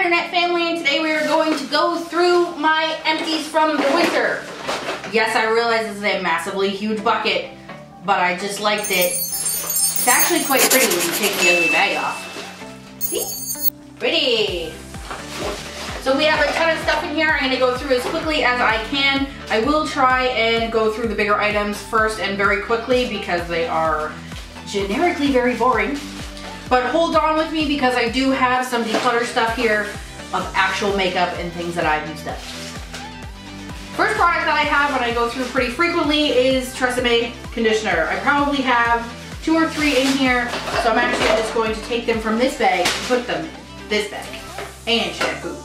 internet family, and today we are going to go through my empties from the winter. Yes, I realize this is a massively huge bucket, but I just liked it. It's actually quite pretty when you take the ugly bag off. See? Pretty. So we have a ton of stuff in here. I'm going to go through as quickly as I can. I will try and go through the bigger items first and very quickly because they are generically very boring. But hold on with me because I do have some declutter stuff here of actual makeup and things that I've used up. First product that I have and I go through pretty frequently is Tresemme conditioner. I probably have 2 or 3 in here, so I'm actually just going to take them from this bag and put them in this bag. And shampoo.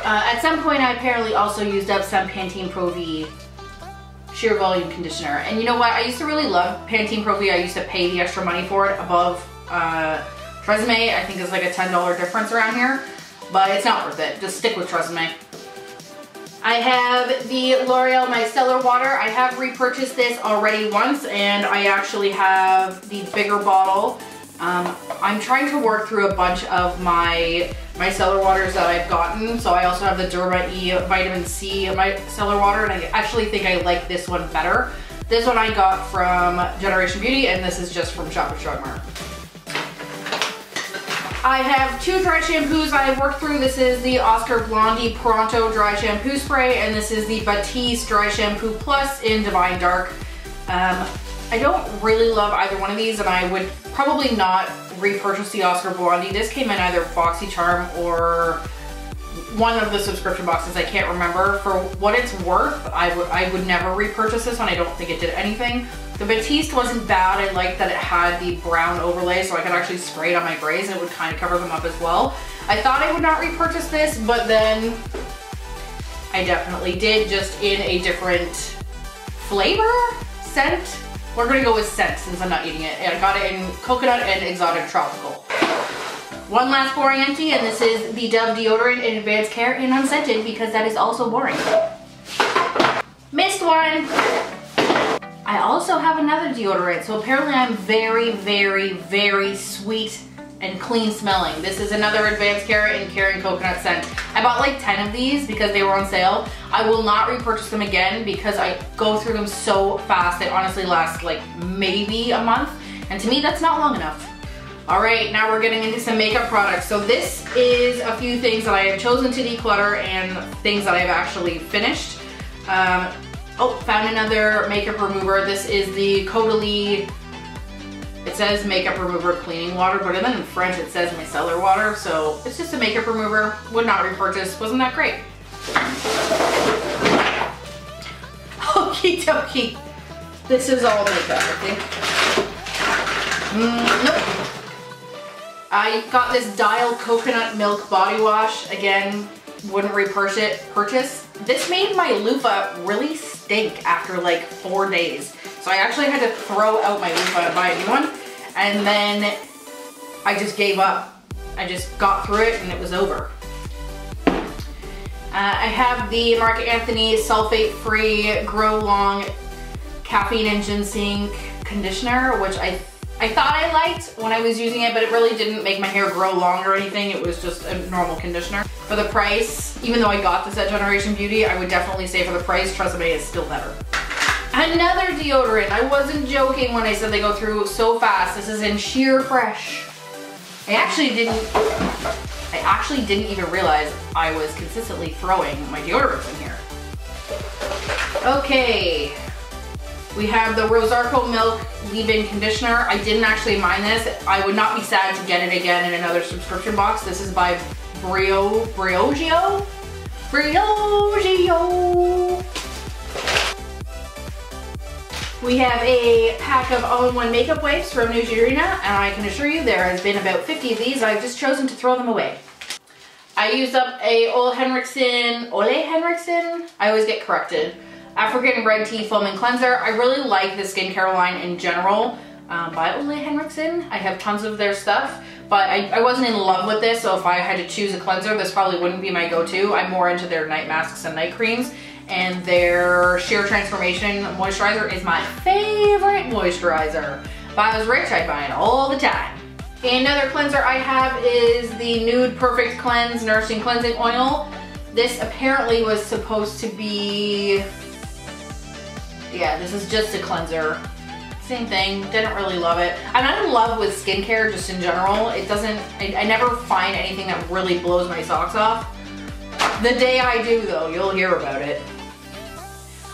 At some point I apparently also used up some Pantene Pro V sheer volume conditioner. And you know what? I used to really love Pantene Pro V. I used to pay the extra money for it above Tresemme. I think it's like a $10 difference around here, but it's not worth it. Just stick with Tresemme. I have the L'Oreal Micellar Water. I have repurchased this already once, and I actually have the bigger bottle. I'm trying to work through a bunch of my micellar waters that I've gotten. So I also have the Derma E Vitamin C micellar water, and I actually think I like this one better. This one I got from Generation Beauty, and this is just from Shoppers Drug Mart. I have 2 dry shampoos I have worked through. This is the Oscar Blondie Pronto Dry Shampoo Spray, and this is the Batiste Dry Shampoo Plus in Divine Dark. I don't really love either one of these, and I would probably not repurchase the Oscar Blondie. This came in either BoxyCharm or one of the subscription boxes, I can't remember. For what it's worth, I would never repurchase this one. I don't think it did anything. The Batiste wasn't bad. I liked that it had the brown overlay, so I could actually spray it on my grays and it would kind of cover them up as well. I thought I would not repurchase this, but then I definitely did, just in a different flavor, scent. We're gonna go with scent since I'm not eating it. I got it in coconut and exotic tropical. One last boring empty, and this is the Dove deodorant in Advanced Care in unscented because that is also boring. Missed one. I also have another deodorant, so apparently I'm very, very, very sweet and clean smelling. This is another Advanced Care in Care and Coconut scent. I bought like 10 of these because they were on sale. I will not repurchase them again because I go through them so fast. They honestly last like maybe a month, and to me that's not long enough. All right, now we're getting into some makeup products. So this is a few things that I have chosen to declutter and things that I've actually finished. Oh, found another makeup remover. This is the Caudalie. It says makeup remover cleaning water, but then in French it says micellar water, so it's just a makeup remover. Would not repurchase. Wasn't that great? Okie dokie. This is all makeup, I think. Nope. I got this Dial Coconut Milk Body Wash. Again, wouldn't repurchase. This made my loofah really stink after like 4 days. So I actually had to throw out my loofah and buy a new one. And then I just gave up. I just got through it and it was over. I have the Marc Anthony sulfate-free Grow Long Caffeine and Ginseng Conditioner, which I thought I liked when I was using it, but it really didn't make my hair grow long or anything. It was just a normal conditioner. For the price, even though I got this at Generation Beauty, I would definitely say for the price, Tresemme is still better. Another deodorant. I wasn't joking when I said they go through so fast. This is in Sheer Fresh. I actually didn't even realize I was consistently throwing my deodorants in here. Okay. We have the Rosarco Milk Leave-In Conditioner. I didn't actually mind this. I would not be sad to get it again in another subscription box. This is by Briogeo. We have a pack of all-in-one makeup wipes from Neutrogena, and I can assure you there has been about 50 of these. I've just chosen to throw them away. I used up a Ole Henriksen, I always get corrected, African Red Tea Foaming Cleanser. I really like the skincare line in general by Ole Henriksen. I have tons of their stuff, but I wasn't in love with this, so if I had to choose a cleanser, this probably wouldn't be my go-to. I'm more into their night masks and night creams. And their Sheer Transformation Moisturizer is my favorite moisturizer. If I was rich, I'd buy it all the time. Another cleanser I have is the Nude Perfect Cleanse Nourishing Cleansing Oil. This apparently was supposed to be, yeah, this is just a cleanser. Same thing, didn't really love it. I'm not in love with skincare just in general. It doesn't, I never find anything that really blows my socks off. The day I do though, you'll hear about it.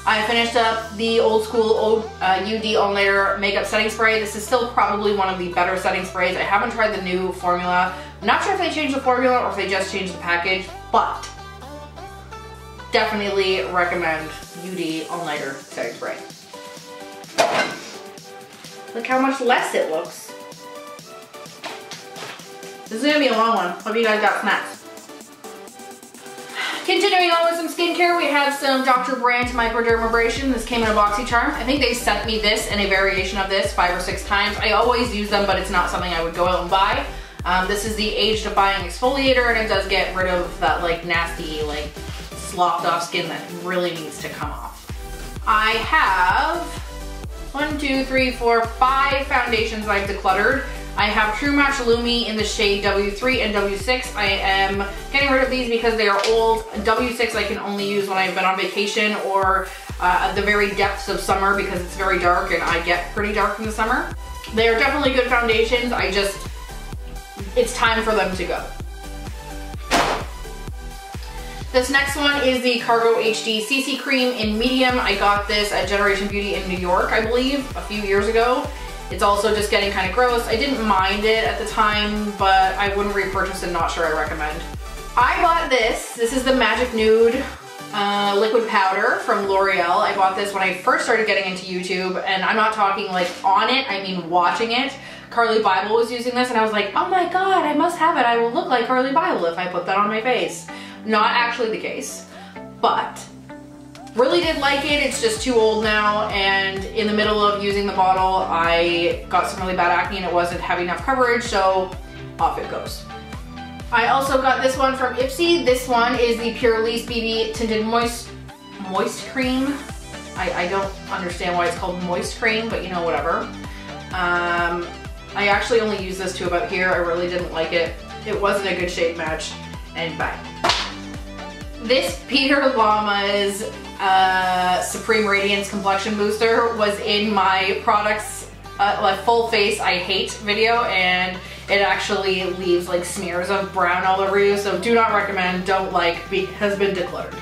I finished up the old school UD All Nighter Makeup Setting Spray. This is still probably one of the better setting sprays. I haven't tried the new formula. I'm not sure if they changed the formula or if they just changed the package, but definitely recommend UD All Nighter Setting Spray. Look how much less it looks. This is gonna be a long one. Hope you guys got snacks. Continuing on with some skincare, we have some Dr. Brandt Microdermabrasion. This came in a BoxyCharm. I think they sent me this and a variation of this 5 or 6 times. I always use them, but it's not something I would go out and buy. This is the Age Defying Exfoliator, and it does get rid of that like nasty, like sloughed off skin that really needs to come off. I have 5 foundations I've decluttered. I have True Match Lumi in the shade W3 and W6. I am getting rid of these because they are old. W6 I can only use when I've been on vacation or at the very depths of summer because it's very dark and I get pretty dark in the summer. They are definitely good foundations. It's time for them to go. This next one is the Cargo HD CC Cream in medium. I got this at Generation Beauty in New York, I believe, a few years ago. It's also just getting kind of gross. I didn't mind it at the time, but I wouldn't repurchase it, not sure I recommend. I bought this. This is the Magic Nude liquid powder from L'Oreal. I bought this when I first started getting into YouTube, and I'm not talking like on it, I mean watching it. Carly Bible was using this, and I was like, oh my god, I must have it. I will look like Carly Bible if I put that on my face. Not actually the case, but really did like it. It's just too old now, and in the middle of using the bottle, I got some really bad acne and it wasn't having enough coverage, so off it goes. I also got this one from Ipsy. This one is the Pure Lease BB Tinted Moist Cream. I don't understand why it's called Moist Cream, but you know, whatever. I actually only used this to about here. I really didn't like it. It wasn't a good shade match, and bye. This Peter Lama's Supreme Radiance Complexion Booster was in my products, like full face I hate video, and it actually leaves like smears of brown all over you, so do not recommend, don't like, has been decluttered.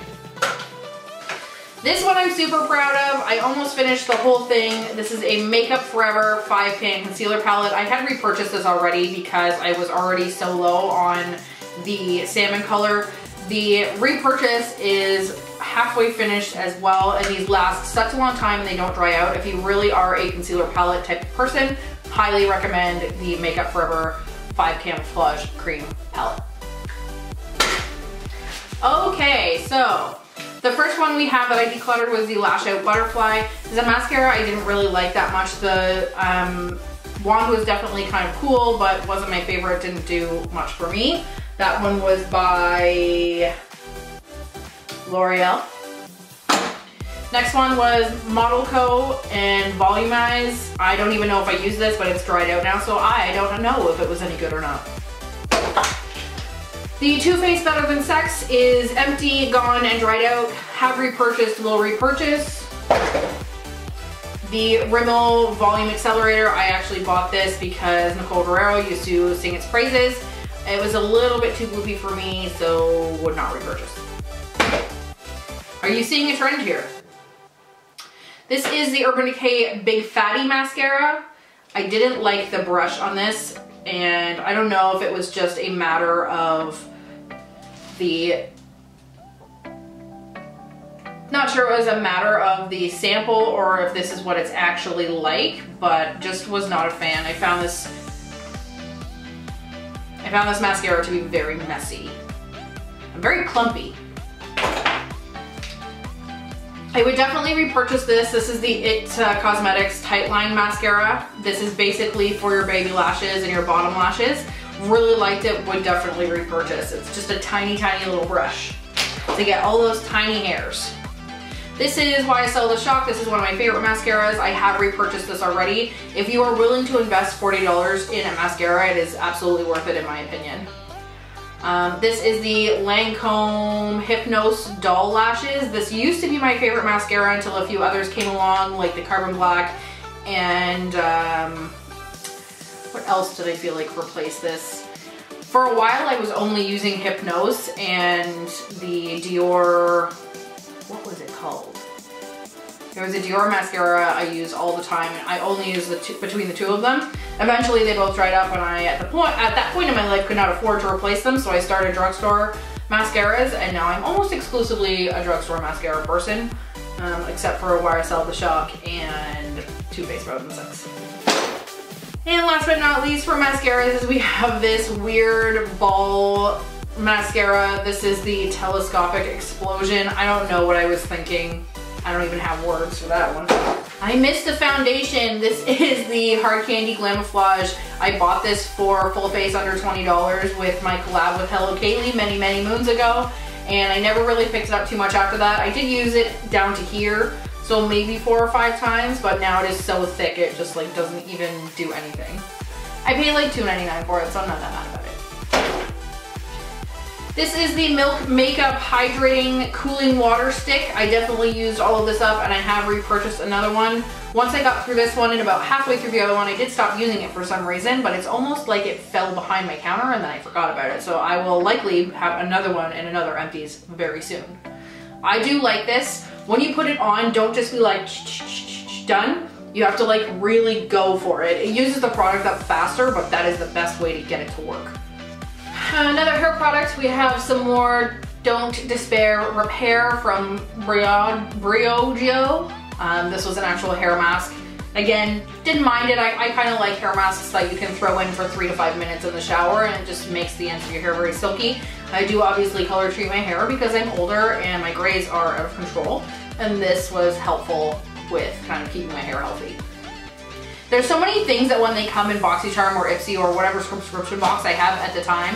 This one I'm super proud of. I almost finished the whole thing. This is a Makeup Forever 5-pan concealer palette. I had repurchased this already because I was already so low on the salmon color. The repurchase is halfway finished as well, and these last such a long time and they don't dry out. If you really are a concealer palette type of person, highly recommend the Makeup Forever 5 Camouflage Cream Palette. Okay, so the first one we have that I decluttered was the Lash Out Butterfly. This is a mascara I didn't really like that much. The wand was definitely kind of cool, but wasn't my favorite, didn't do much for me. That one was by L'Oreal. Next one was Model Co. and Volumize. I don't even know if I used this, but it's dried out now, so I don't know if it was any good or not. The Too Faced Better Than Sex is empty, gone, and dried out. Have repurchased, will repurchase. The Rimmel Volume Accelerator, I actually bought this because Nicole Guerrero used to sing its praises. It was a little bit too gloopy for me, so would not repurchase. Are you seeing a trend here? This is the Urban Decay Big Fatty Mascara. I didn't like the brush on this, and I don't know if it was just a matter of not sure it was a matter of the sample or if this is what it's actually like, but just was not a fan. I found this mascara to be very messy and very clumpy. I would definitely repurchase this. This is the IT Cosmetics Tightline Mascara. This is basically for your baby lashes and your bottom lashes. Really liked it, would definitely repurchase. It's just a tiny, tiny little brush to get all those tiny hairs. This is YSL The Shock. This is one of my favorite mascaras. I have repurchased this already. If you are willing to invest $40 in a mascara, it is absolutely worth it in my opinion. This is the Lancome Hypnose Doll Lashes. This used to be my favorite mascara until a few others came along, like the Carbon Black and what else did I feel like replaced this? For a while I was only using Hypnose and the Dior, what was it called? There was a Dior mascara I use all the time, and I only use between the two of them. Eventually they both dried up, and I, at that point in my life, could not afford to replace them, so I started drugstore mascaras, and now I'm almost exclusively a drugstore mascara person, except for YSL The Shock and Too Faced Frozen 6. And last but not least for mascaras is we have this weird ball mascara. This is the Telescopic Explosion. I don't know what I was thinking. I don't even have words for that one. I missed the foundation. This is the Hard Candy Glamouflage. I bought this for full face under $20 with my collab with Hello Kaylee many, many moons ago. And I never really picked it up too much after that. I did use it down to here, so maybe 4 or 5 times, but now it is so thick it just like doesn't even do anything. I paid like $2.99 for it, so I'm not that mad about it. This is the Milk Makeup Hydrating Cooling Water Stick. I definitely used all of this up, and I have repurchased another one. Once I got through this one and about halfway through the other one, I did stop using it for some reason, but it's almost like it fell behind my counter and then I forgot about it. So I will likely have another one in another Empties very soon. I do like this. When you put it on, don't just be like done. You have to like really go for it. It uses the product up faster, but that is the best way to get it to work. Another hair product, we have some more Don't Despair Repair from Briogeo. This was an actual hair mask. Again, didn't mind it. I kind of like hair masks that you can throw in for 3 to 5 minutes in the shower, and it just makes the ends of your hair very silky. I do obviously color treat my hair because I'm older and my grays are out of control, and this was helpful with kind of keeping my hair healthy. There's so many things that when they come in BoxyCharm or Ipsy or whatever subscription box I have at the time,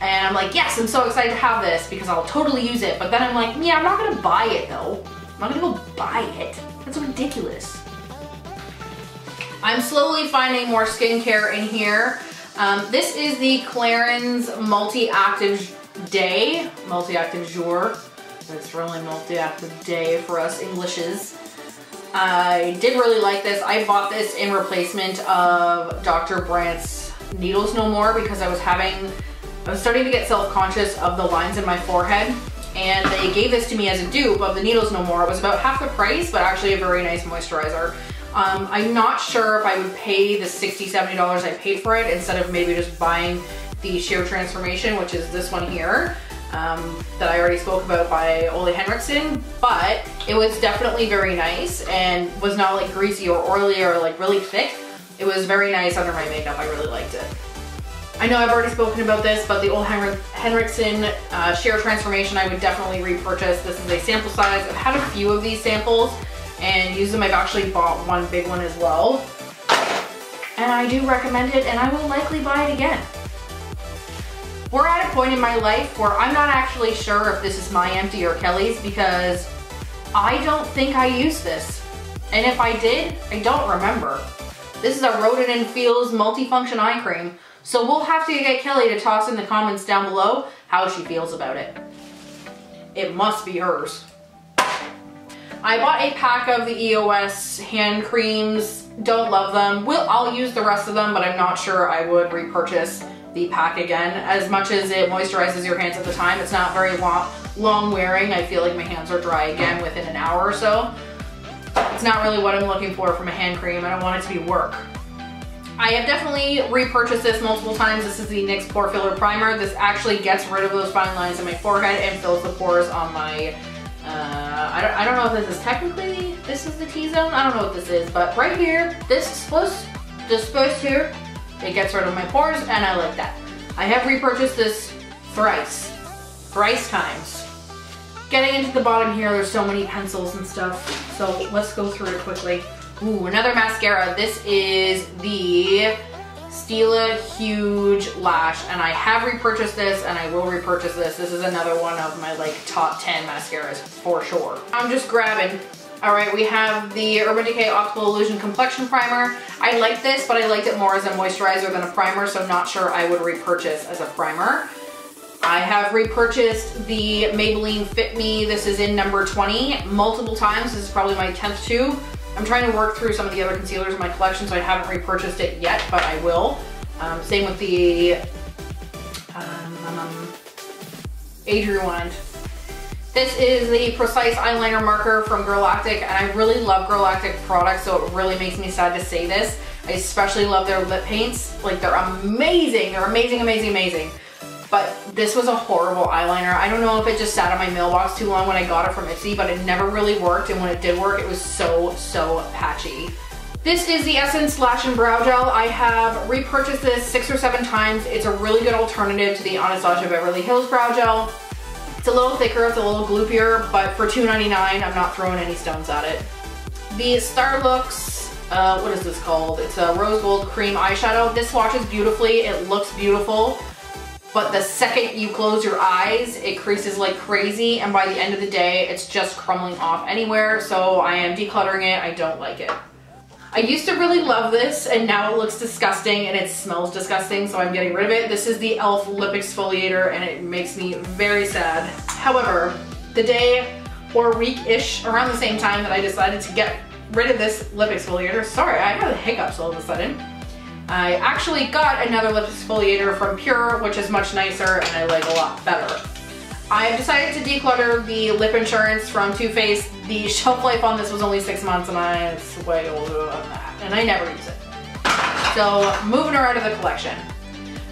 and I'm like, yes, I'm so excited to have this because I'll totally use it. But then I'm like, yeah, I'm not gonna buy it though. I'm not gonna go buy it. That's ridiculous. I'm slowly finding more skincare in here. This is the Clarins Multi-Active Day, Multi-Active Jour. It's really Multi-Active Day for us Englishes. I did really like this. I bought this in replacement of Dr. Brandt's Needles No More because I was starting to get self-conscious of the lines in my forehead, and they gave this to me as a dupe of the Needles No More. It was about half the price, but actually a very nice moisturizer. I'm not sure if I would pay the $60, $70 I paid for it instead of maybe just buying the Sheer Transformation, which is this one here. That I already spoke about by Ole Henriksen, but it was definitely very nice and was not like greasy or oily or like really thick. It was very nice under my makeup. I really liked it. I know I've already spoken about this, but the Ole Henriksen Sheer Transformation I would definitely repurchase. This is a sample size. I've had a few of these samples and used them. I've actually bought one big one as well. And I do recommend it, and I will likely buy it again. We're at a point in my life where I'm not actually sure if this is my empty or Kelly's because I don't think I used this. And if I did, I don't remember. This is a Roden & Fields multifunction eye cream. So we'll have to get Kelly to toss in the comments down below how she feels about it. It must be hers. I bought a pack of the EOS hand creams. Don't love them. I'll use the rest of them, but I'm not sure I would repurchase the pack again. As much as it moisturizes your hands at the time, it's not very long wearing. I feel like my hands are dry again within an hour or so. It's not really what I'm looking for from a hand cream. I don't want it to be work. I have definitely repurchased this multiple times. This is the NYX Pore Filler Primer. This actually gets rid of those fine lines in my forehead and fills the pores on my, I don't know if this is technically, this is the T-zone. I don't know what this is, but right here, this here, it gets rid of my pores, and I like that. I have repurchased this thrice times. Getting into the bottom here, there's so many pencils and stuff, so let's go through it quickly. Ooh, another mascara. This is the Stila Huge Lash, and I have repurchased this and I will repurchase this. This is another one of my like top 10 mascaras for sure. I'm just grabbing. All right, we have the Urban Decay Optical Illusion Complexion Primer. I like this, but I liked it more as a moisturizer than a primer, so not sure I would repurchase as a primer. I have repurchased the Maybelline Fit Me. This is in number 20 multiple times. This is probably my 10th tube. I'm trying to work through some of the other concealers in my collection, so I haven't repurchased it yet, but I will. Same with the Age Rewind. This is the Precise Eyeliner Marker from Galactic, and I really love Galactic products, so it really makes me sad to say this. I especially love their lip paints. Like, they're amazing. They're amazing, amazing, amazing. But this was a horrible eyeliner. I don't know if it just sat in my mailbox too long when I got it from Ipsy, but it never really worked, and when it did work, it was so patchy. This is the Essence Lash and Brow Gel. I have repurchased this 6 or 7 times. It's a really good alternative to the Anastasia Beverly Hills Brow Gel. It's a little thicker, it's a little gloopier, but for $2.99, I'm not throwing any stones at it. The Starlux, what is this called? It's a Rose Gold Cream Eyeshadow. This swatches beautifully, it looks beautiful. But the second you close your eyes, it creases like crazy, and by the end of the day, it's just crumbling off anywhere, so I am decluttering it. I don't like it. I used to really love this, and now it looks disgusting, and it smells disgusting, so I'm getting rid of it. This is the e.l.f. Lip Exfoliator, and it makes me very sad. However, the day or week-ish around the same time that I decided to get rid of this lip exfoliator, sorry, I have hiccups all of a sudden, I actually got another lip exfoliator from Pure, which is much nicer and I like a lot better. I have decided to declutter the lip insurance from Too Faced. The shelf life on this was only 6 months, and it's way older than that, and I never use it. So moving her out of the collection.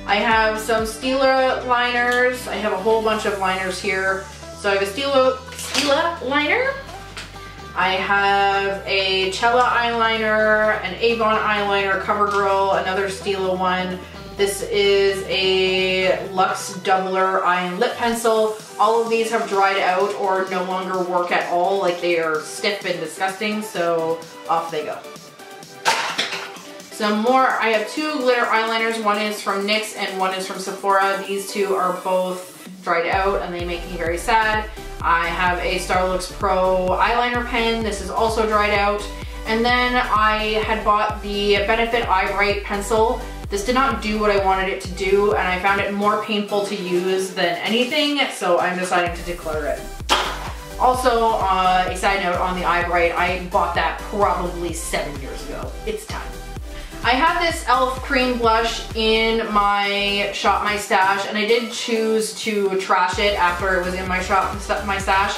I have some Stila liners. I have a whole bunch of liners here. So I have a Stila liner. I have a Cella eyeliner, an Avon eyeliner, CoverGirl, another Stila one. This is a Luxe Doubler Eye and Lip Pencil. All of these have dried out or no longer work at all, like they are stiff and disgusting, so off they go. Some more, I have 2 glitter eyeliners. One is from NYX and one is from Sephora. These 2 are both dried out and they make me very sad. I have a Starlux Pro eyeliner pen. This is also dried out. And then I had bought the Benefit Eye Bright pencil. This did not do what I wanted it to do, and I found it more painful to use than anything, so I'm deciding to declutter it. Also, a side note on the Eye Bright, I bought that probably 7 years ago. It's time. I have this e.l.f. cream blush in my Shop My Stash, and I did choose to trash it after it was in my Shop My Stash.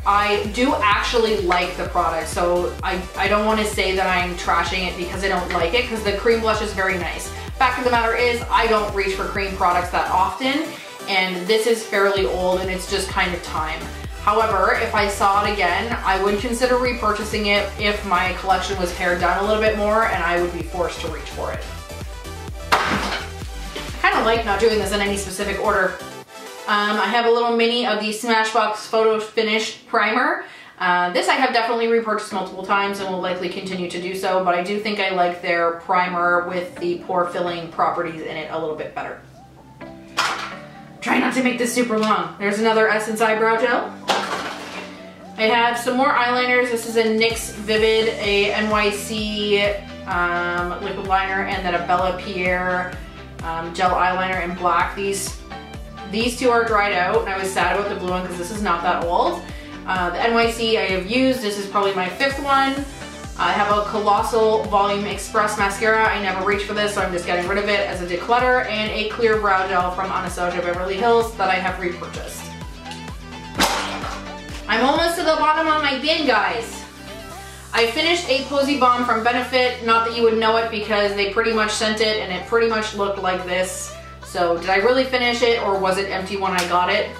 I do actually like the product, so I don't want to say that I'm trashing it because I don't like it, because the cream blush is very nice. Fact of the matter is, I don't reach for cream products that often, and this is fairly old and it's just kind of time. However, if I saw it again, I would consider repurchasing it if my collection was pared down a little bit more and I would be forced to reach for it. I kind of like not doing this in any specific order. I have a little mini of the Smashbox Photo Finish Primer. This I have definitely repurchased multiple times and will likely continue to do so, but I do think I like their primer with the pore filling properties in it a little bit better. Try not to make this super long. There's another Essence Eyebrow Gel. I have some more eyeliners. This is a NYX Vivid, a NYC liquid liner, and then a Bella Pierre gel eyeliner in black. These 2 are dried out, and I was sad about the blue one because this is not that old. The NYC I have used. This is probably my 5th one. I have a Colossal Volume Express mascara. I never reach for this, so I'm just getting rid of it as a declutter, and a clear brow gel from Anastasia Beverly Hills that I have repurchased. I'm almost to the bottom of my bin, guys. I finished a Posy Balm from Benefit. Not that you would know it because they pretty much sent it and it pretty much looked like this. So did I really finish it, or was it empty when I got it?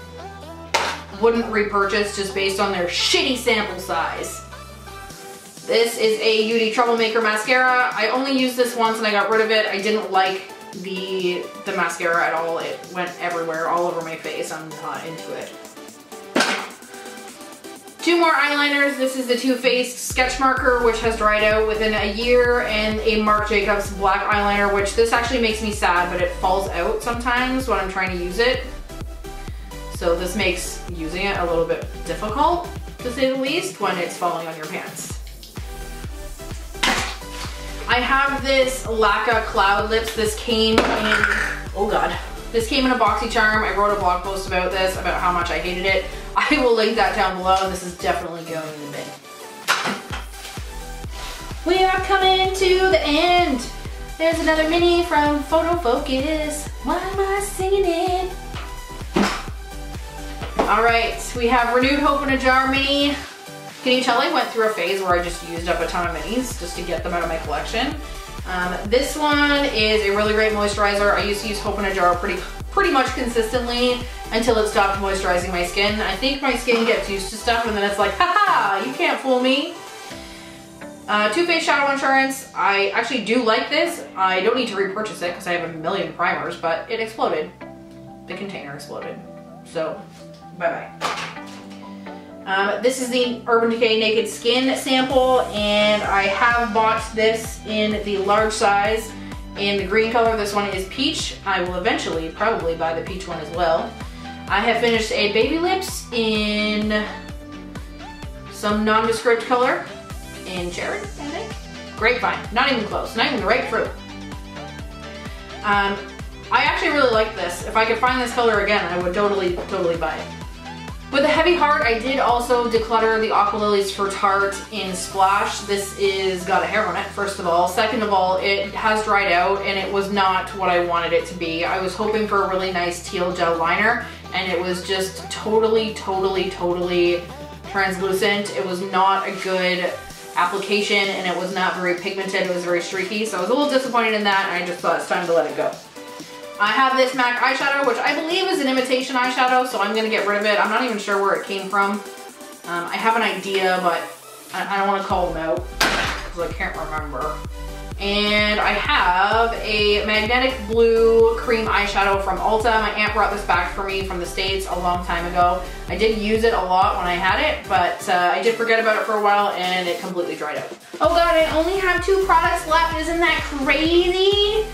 Wouldn't repurchase just based on their shitty sample size. This is a Beauty Troublemaker mascara. I only used this once and I got rid of it. I didn't like the mascara at all. It went everywhere, all over my face. I'm not into it. 2 more eyeliners. This is the Too Faced Sketch Marker, which has dried out within a year, and a Marc Jacobs black eyeliner, which this actually makes me sad, but it falls out sometimes when I'm trying to use it. So this makes using it a little bit difficult, to say the least, when it's falling on your pants. I have this Lacquer Cloud Lips. This came in, oh God. This came in a BoxyCharm. I wrote a blog post about this, about how much I hated it. I will link that down below, and this is definitely going in the bin. We are coming to the end. There's another mini from Photo Focus. Why am I singing it? All right, we have Renewed Hope in a Jar mini. Can you tell I went through a phase where I just used up a ton of minis just to get them out of my collection? This one is a really great moisturizer. I used to use Hope in a Jar pretty much consistently until it stopped moisturizing my skin. I think my skin gets used to stuff and then it's like, haha, you can't fool me. Too Faced Shadow Insurance. I actually do like this. I don't need to repurchase it because I have a million primers, but it exploded. The container exploded. So, bye-bye. This is the Urban Decay Naked Skin sample, and I have bought this in the large size in the green color. This one is peach. I will eventually probably buy the peach one as well. I have finished a Baby Lips in some nondescript color in cherry, I think. Grapevine, not even close, not even the right fruit. I actually really like this. If I could find this color again, I would totally buy it. With a heavy heart, I did also declutter the Aqua Lilies for Tarte in Splash. This is got a hair on it, first of all. Second of all, it has dried out and it was not what I wanted it to be. I was hoping for a really nice teal gel liner, and it was just totally translucent. It was not a good application, and it was not very pigmented. It was very streaky, so I was a little disappointed in that, and I just thought it's time to let it go. I have this MAC eyeshadow, which I believe is an imitation eyeshadow, so I'm going to get rid of it. I'm not even sure where it came from. I have an idea, but I don't want to call them out because I can't remember. And I have a magnetic blue cream eyeshadow from Ulta. My aunt brought this back for me from the States a long time ago. I did use it a lot when I had it, but I did forget about it for a while and it completely dried out. Oh God, I only have 2 products left. Isn't that crazy?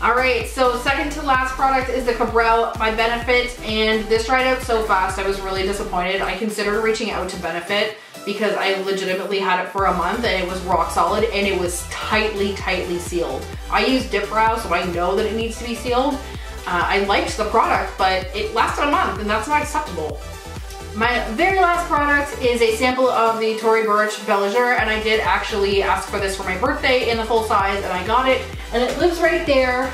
Alright, so second to last product is the Cabrel by Benefit, and this dried out so fast I was really disappointed. I considered reaching out to Benefit because I legitimately had it for a month and it was rock solid and it was tightly sealed. I use Dip Brow, so I know that it needs to be sealed. I liked the product, but it lasted a month and that's not acceptable. My very last product is a sample of the Tory Burch Bel Azur, and I did actually ask for this for my birthday in the full size, and I got it, and it lives right there,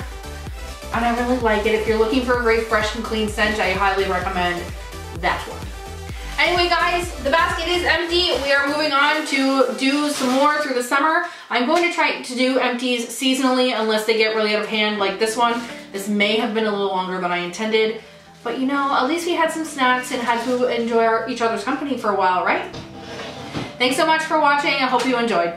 and I really like it. If you're looking for a very fresh and clean scent, I highly recommend that one. Anyway guys, the basket is empty. We are moving on to do some more through the summer. I'm going to try to do empties seasonally unless they get really out of hand like this one. This may have been a little longer than I intended. But you know, at least we had some snacks and had to enjoy each other's company for a while, right? Thanks so much for watching. I hope you enjoyed.